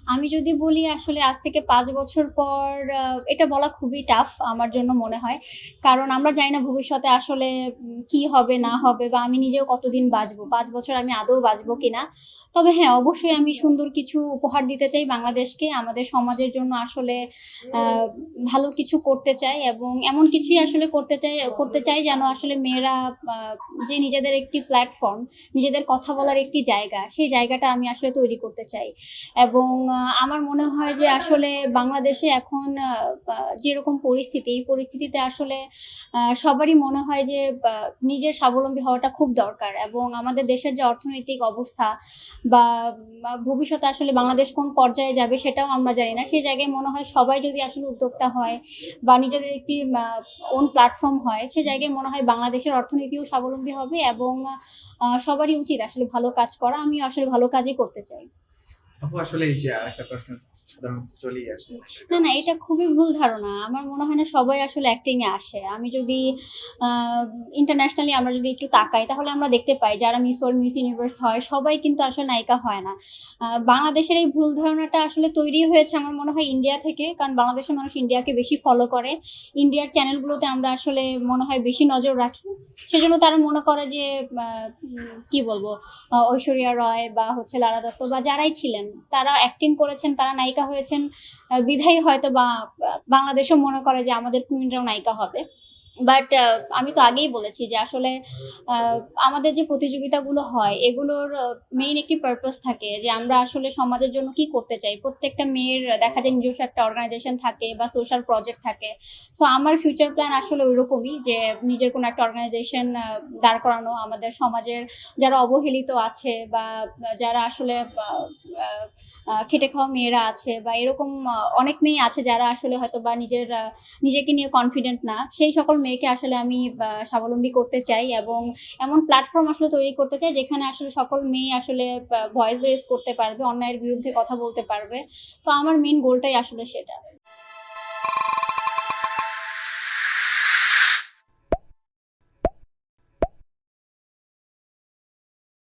আমি যদি বলি আসলে আজ থেকে ৫ বছর পর এটা বলা খুবই টাফ আমার জন্য মনে হয়। কারণ আমরা জানি না ভবিষ্যতে আসলে কি হবে না হবে বা আমি নিজেও কতদিন বাঁচবো। ৫ বছর আমি আদৌ বাঁচবো কিনা। তবে হ্যাঁ, অবশ্যই আমি সুন্দর কিছু উপহার দিতে চাই বাংলাদেশকে। আমাদের সমাজের জন্য আসলে আ ভালো কিছু করতে চাই এবং এমন কিছুই আসলে করতে চাই যেন আসলে মেয়েরা আ যে নিজেদের একটি প্ল্যাটফর্ম, নিজেদের কথা বলার একটি জায়গা, সেই জায়গাটা আমি আসলে তৈরি করতে চাই। এবং আমার মনে হয় যে আসলে বাংলাদেশে এখন আ আ যেরকম পরিস্থিতি, এই পরিস্থিতিতে আসলে সবারই মনে হয় যে নিজের স্বাবলম্বী হওয়াটা খুব দরকার এবং আমাদের দেশের যে অর্থনৈতিক অবস্থা বা ভবিষ্যতে আসলে বাংলাদেশ কোন পর্যায়ে যাবে সেটাও আমরা জানি না। সেই জায়গায় মনে হয় সবাই যদি আসলে উদ্যোক্তা হয় বা নিজেদের একটি ওন প্ল্যাটফর্ম হয়, সে জায়গায় মনে হয় বাংলাদেশের অর্থনীতিও স্বাবলম্বী হবে এবং সবারই উচিত আসলে ভালো কাজ করা। আমিও আসলে ভালো কাজই করতে চাই। আপু আসলে এই যে আরেকটা প্রশ্ন সাধারণত চলেই আসে সেটা না, হচ্ছে এটা খুবই ভুল ধারণা। আমার মনে হয় না সবাই আসলে অ্যাক্টিং এ আসে। আমি যদি আ ইন্টারন্যাশনালি আমরা যদি একটু তাকাই তাহলে আমরা দেখতে পাই যারা মিস ওয়ার্ল্ড, মিস ইউনিভার্স হয় সবাই কিন্তু আসলে নায়িকা হয় না। বাংলাদেশের এই ভুল ধারণাটা আসলে তৈরি হয়েছে আমার মনে হয় ইন্ডিয়া থেকে। কারণ বাংলাদেশের মানুষ ইন্ডিয়াকে বেশি ফলো করে। ইন্ডিয়ার চ্যানেলগুলোতে আমরা আসলে মনে হয় বেশি নজর রাখি। সেজন্য তারা মনে করে যে আ কি বলবো ঐশ্বরিয়া রয় বা হচ্ছে লারা দত্ত বা যারাই ছিলেন তারা অ্যাক্টিং করেছেন, তারা নায়িকা হয়েছেন বিধায়ী হয়তোবা বাংলাদেশও মনে করে যে আমাদের কুইনরাও নায়িকা হবে। বাট আমি তো আগেই বলেছি যে আসলে আ আমাদের যে প্রতিযোগিতাগুলো হয় এগুলোর মেইন একটি পারপাস থাকে যে আমরা আসলে সমাজের জন্য কি করতে চাই। প্রত্যেকটা মেয়ের দেখা যায় নিজস্ব একটা অর্গানাইজেশন থাকে বা সোশ্যাল প্রজেক্ট থাকে। সো আমার ফিউচার প্ল্যান আসলে ঐরকমই যে নিজের কোনো একটা অর্গানাইজেশন দাঁড় করানো। আমাদের সমাজের যারা অবহেলিত আছে বা যারা আসলে আ আ আ খেটে খাওয়া মেয়েরা আছে বা এরকম অনেক মেয়ে আছে যারা আসলে হয়তোবা নিজেকে নিয়ে কনফিডেন্ট না। সেই সকল মেয়েকে আসলে আমি স্বাবলম্বী করতে চাই এবং এমন প্ল্যাটফর্ম আসলে তৈরি করতে চাই যেখানে আসলে সকল মেয়ে আসলে ভয়েস রেইজ করতে পারবে, অন্যায়ের বিরুদ্ধে কথা বলতে পারবে। তো আমার মেইন গোলটাই আসলে সেটা।